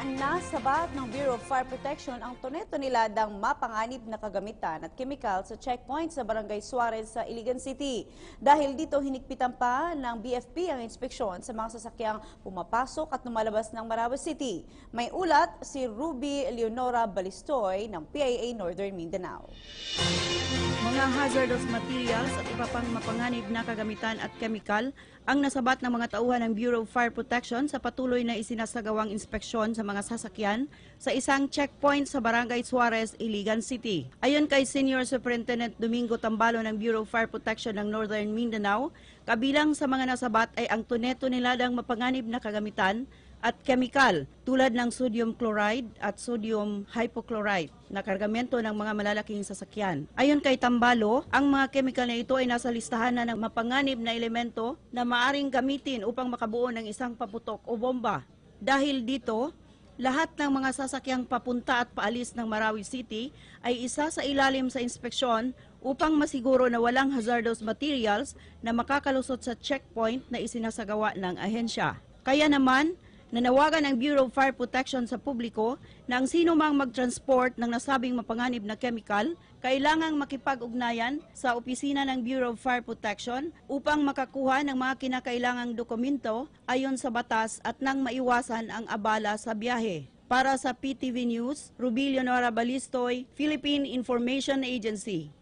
Nasabat ng Bureau of Fire Protection ang tonel-toneladang mapanganib na kagamitan at kemikal sa checkpoint sa Barangay Suarez sa Iligan City. Dahil dito hinigpitan pa ng BFP ang inspeksyon sa mga sasakyang pumapasok at lumalabas ng Marawi City. May ulat si Ruby Leonora Balistoy ng PIA Northern Mindanao. Mga hazardous materials at iba pang mapanganib na kagamitan at kemikal ang nasabat ng mga tauhan ng Bureau of Fire Protection sa patuloy na isinasagawang inspeksyon sa mga sasakyan sa isang checkpoint sa Barangay Suarez, Iligan City. Ayon kay Senior Superintendent Domingo Tambalo ng Bureau of Fire Protection ng Northern Mindanao, kabilang sa mga nasabat ay ang tone-toneladang mapanganib na kagamitan at kemikal tulad ng sodium chloride at sodium hypochlorite na kargamento ng mga malalaking sasakyan. Ayon kay Tambalo, ang mga kemikal na ito ay nasa listahan na ng mapanganib na elemento na maaring gamitin upang makabuo ng isang paputok o bomba. Dahil dito, lahat ng mga sasakyang papunta at paalis ng Marawi City ay isa sa ilalim sa inspeksyon upang masiguro na walang hazardous materials na makakalusot sa checkpoint na isinasagawa ng ahensya. Kaya naman, nanawagan ng Bureau of Fire Protection sa publiko na ang sino mang mag-transport ng nasabing mapanganib na kemikal, kailangang makipag-ugnayan sa opisina ng Bureau of Fire Protection upang makakuha ng mga kinakailangang dokumento ayon sa batas at nang maiwasan ang abala sa biyahe. Para sa PTV News, Ruby Leonora Balistoy, Philippine Information Agency.